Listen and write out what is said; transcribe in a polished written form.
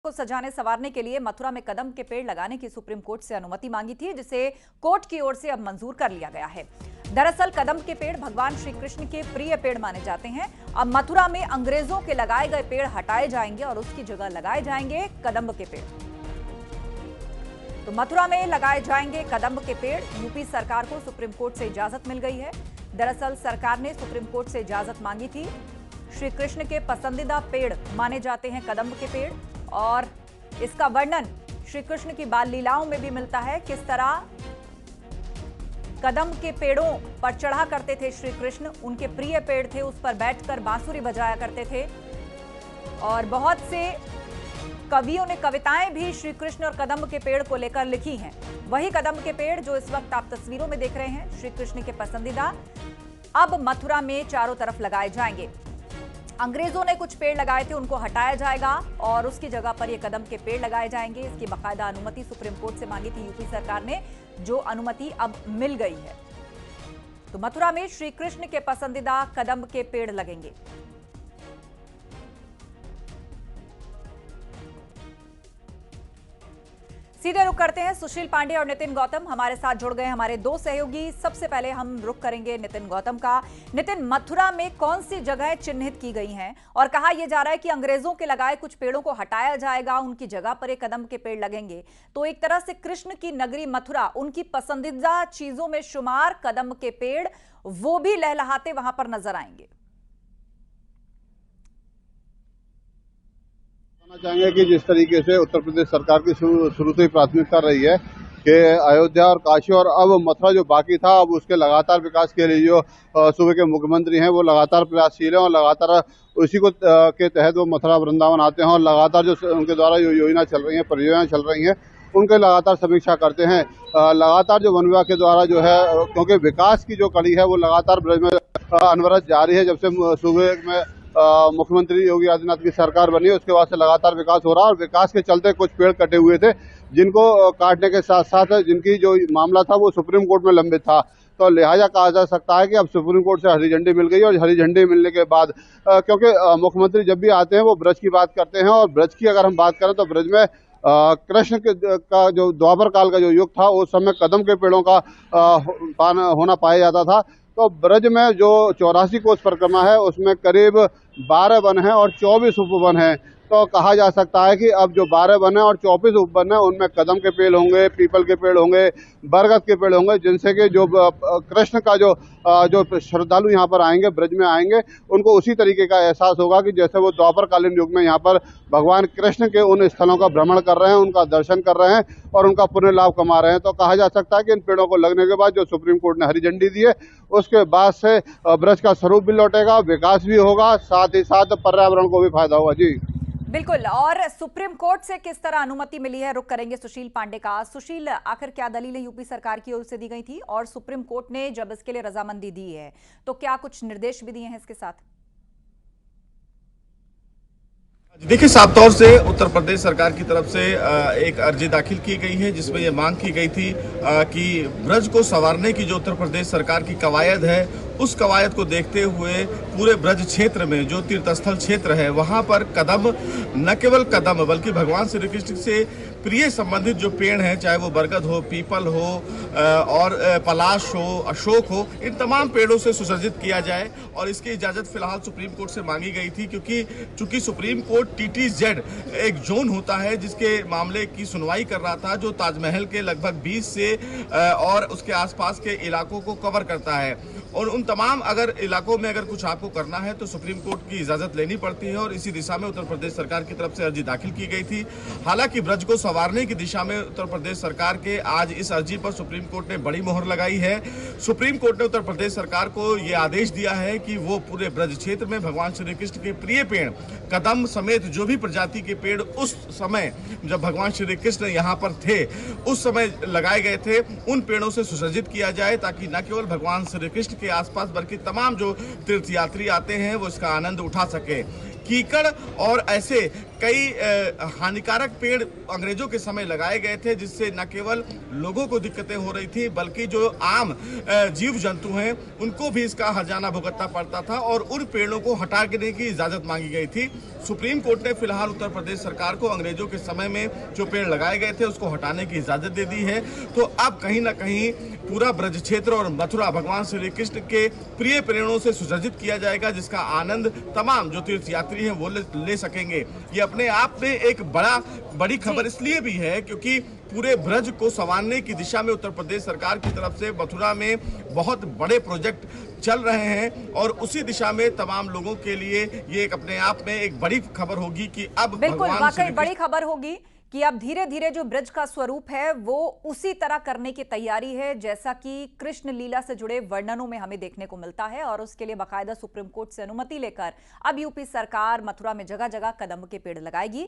को सजाने संवारने के लिए मथुरा में कदम के पेड़ लगाने की सुप्रीम कोर्ट से अनुमति मांगी थी, जिसे कोर्ट की ओर से अब मंजूर कर लिया गया है। दरअसल कदम के पेड़ भगवान श्री कृष्ण के प्रिय पेड़ माने जाते हैं। अब मथुरा में अंग्रेजों के लगाए गए पेड़ हटाए जाएंगे और उसकी जगह लगाए जाएंगे कदम्ब के पेड़। तो मथुरा में लगाए जाएंगे कदम्ब के पेड़। यूपी सरकार को सुप्रीम कोर्ट से इजाजत मिल गई है। दरअसल सरकार ने सुप्रीम कोर्ट से इजाजत मांगी थी। श्री कृष्ण के पसंदीदा पेड़ माने जाते हैं कदम्ब के पेड़, और इसका वर्णन श्री कृष्ण की बाल लीलाओं में भी मिलता है। किस तरह कदम के पेड़ों पर चढ़ा करते थे श्री कृष्ण, उनके प्रिय पेड़ थे, उस पर बैठकर बांसुरी बजाया करते थे। और बहुत से कवियों ने कविताएं भी श्री कृष्ण और कदम्ब के पेड़ को लेकर लिखी हैं। वही कदम्ब के पेड़ जो इस वक्त आप तस्वीरों में देख रहे हैं, श्री कृष्ण के पसंदीदा, अब मथुरा में चारों तरफ लगाए जाएंगे। अंग्रेजों ने कुछ पेड़ लगाए थे, उनको हटाया जाएगा और उसकी जगह पर ये कदम के पेड़ लगाए जाएंगे। इसकी बाकायदा अनुमति सुप्रीम कोर्ट से मांगी थी यूपी सरकार ने, जो अनुमति अब मिल गई है। तो मथुरा में श्री कृष्ण के पसंदीदा कदम के पेड़ लगेंगे। सीधे रुक करते हैं, सुशील पांडे और नितिन गौतम हमारे साथ जुड़ गए, हमारे दो सहयोगी। सबसे पहले हम रुक करेंगे नितिन गौतम का। नितिन, मथुरा में कौन सी जगहें चिन्हित की गई हैं और कहा यह जा रहा है कि अंग्रेजों के लगाए कुछ पेड़ों को हटाया जाएगा, उनकी जगह पर एक कदम के पेड़ लगेंगे। तो एक तरह से कृष्ण की नगरी मथुरा, उनकी पसंदीदा चीजों में शुमार कदम के पेड़, वो भी लहलहाते वहां पर नजर आएंगे। चाहेंगे कि जिस तरीके से उत्तर प्रदेश सरकार की शुरू से ही प्राथमिकता रही है कि अयोध्या और काशी और अब मथुरा जो बाकी था, अब उसके लगातार विकास के लिए जो सूबे के मुख्यमंत्री हैं वो लगातार प्रयासशील हैं और लगातार उसी को के तहत वो मथुरा वृंदावन आते हैं और लगातार जो उनके द्वारा जो योजना चल रही है, परियोजनाएं चल रही हैं, उनके लगातार समीक्षा करते हैं। लगातार जो वन विभाग के द्वारा जो है, क्योंकि विकास की जो कड़ी है वो लगातार ब्रज में अनवरत जारी है। जब से सूबे में मुख्यमंत्री योगी आदित्यनाथ की सरकार बनी, उसके बाद से लगातार विकास हो रहा है और विकास के चलते कुछ पेड़ कटे हुए थे, जिनको काटने के साथ साथ जिनकी जो मामला था वो सुप्रीम कोर्ट में लंबित था। तो लिहाजा कहा जा सकता है कि अब सुप्रीम कोर्ट से हरी झंडी मिल गई और हरी झंडी मिलने के बाद क्योंकि मुख्यमंत्री जब भी आते हैं वो ब्रज की बात करते हैं, और ब्रज की अगर हम बात करें तो ब्रज में कृष्ण का जो द्वापर काल का जो युग था, उस समय कदम के पेड़ों का होना पाया जाता था। तो ब्रज में जो 84 कोस परिक्रमा है उसमें करीब 12 वन हैं और 24 उपवन हैं। तो कहा जा सकता है कि अब जो 12 वन है और 24 उपवन है उनमें कदम के पेड़ होंगे, पीपल के पेड़ होंगे, बरगद के पेड़ होंगे, जिनसे कि जो कृष्ण का जो श्रद्धालु यहाँ पर आएंगे, ब्रज में आएंगे, उनको उसी तरीके का एहसास होगा कि जैसे वो द्वापर कालीन युग में यहाँ पर भगवान कृष्ण के उन स्थलों का भ्रमण कर रहे हैं, उनका दर्शन कर रहे हैं और उनका पुण्य लाभ कमा रहे हैं। तो कहा जा सकता है कि इन पेड़ों को लगने के बाद जो सुप्रीम कोर्ट ने हरी झंडी दी है, उसके बाद से ब्रज का स्वरूप भी लौटेगा, विकास भी होगा, साथ ही साथ पर्यावरण को भी फायदा होगा। जी बिल्कुल। और सुप्रीम कोर्ट से किस तरह अनुमति मिली है, रुक करेंगे सुशील पांडे का। सुशील, आखिर क्या दलीलें यूपी सरकार की ओर से दी गई थी और सुप्रीम कोर्ट ने जब इसके लिए रजामंदी दी है तो क्या कुछ निर्देश भी दिए हैं इसके साथ? देखिए, साफ तौर से उत्तर प्रदेश सरकार की तरफ से एक अर्जी दाखिल की गई है, जिसमें यह मांग की गई थी कि ब्रज को संवारने की जो उत्तर प्रदेश सरकार की कवायद है, उस कवायद को देखते हुए पूरे ब्रज क्षेत्र में जो तीर्थस्थल क्षेत्र है वहां पर कदम, न केवल कदम बल्कि भगवान श्री कृष्ण से प्रिय संबंधित जो पेड़ हैं, चाहे वो बरगद हो, पीपल हो और पलाश हो, अशोक हो, इन तमाम पेड़ों से सुसज्जित किया जाए। और इसकी इजाजत फिलहाल सुप्रीम कोर्ट से मांगी गई थी, क्योंकि चूंकि सुप्रीम कोर्ट TTZ एक जोन होता है जिसके मामले की सुनवाई कर रहा था, जो ताजमहल के लगभग 20 से और उसके आसपास के इलाकों को कवर करता है, और उन तमाम अगर इलाकों में अगर कुछ आपको करना है तो सुप्रीम कोर्ट की इजाजत लेनी पड़ती है। और इसी दिशा में उत्तर प्रदेश सरकार की तरफ से अर्जी दाखिल की गई थी। हालांकि ब्रज को संवारने की दिशा में उत्तर प्रदेश सरकार के आज इस अर्जी पर सुप्रीम कोर्ट ने बड़ी मोहर लगाई है। सुप्रीम कोर्ट ने उत्तर प्रदेश सरकार को यह आदेश दिया है कि वो पूरे ब्रज क्षेत्र में भगवान श्री कृष्ण के प्रिय पेड़ कदम समेत जो भी प्रजाति के पेड़ उस समय जब भगवान श्री कृष्ण यहाँ पर थे उस समय लगाए गए थे, उन पेड़ों से सुसज्जित किया जाए, ताकि न केवल भगवान श्री कृष्ण के आसपास बल्कि तमाम जो तीर्थयात्री आते हैं वो इसका आनंद उठा सके। कीकड़ और ऐसे कई हानिकारक पेड़ अंग्रेजों के समय लगाए गए थे, जिससे न केवल लोगों को दिक्कतें हो रही थी बल्कि जो आम जीव जंतु हैं उनको भी इसका हर्जाना भुगतना पड़ता था और उन पेड़ों को हटाने की इजाजत मांगी गई थी। सुप्रीम कोर्ट ने फिलहाल उत्तर प्रदेश सरकार को अंग्रेजों के समय में जो पेड़ लगाए गए थे उसको हटाने की इजाजत दे दी है। तो अब कहीं ना कहीं पूरा ब्रज क्षेत्र और मथुरा भगवान श्री कृष्ण के प्रिय पेड़ों से सुसज्जित किया जाएगा, जिसका आनंद तमाम जो तीर्थ यात्री हैं वो ले सकेंगे। ये अपने आप में एक बड़ी खबर इसलिए भी है क्योंकि पूरे ब्रज को संवारने की दिशा में उत्तर प्रदेश सरकार की तरफ से मथुरा में बहुत बड़े प्रोजेक्ट चल रहे हैं और उसी दिशा में तमाम लोगों के लिए ये एक अपने आप में एक बड़ी खबर होगी कि अब बिल्कुल वाकई बड़ी खबर होगी कि अब धीरे धीरे जो ब्रज का स्वरूप है वो उसी तरह करने की तैयारी है जैसा कि कृष्ण लीला से जुड़े वर्णनों में हमें देखने को मिलता है। और उसके लिए बाकायदा सुप्रीम कोर्ट से अनुमति लेकर अब यूपी सरकार मथुरा में जगह जगह कदम्ब के पेड़ लगाएगी।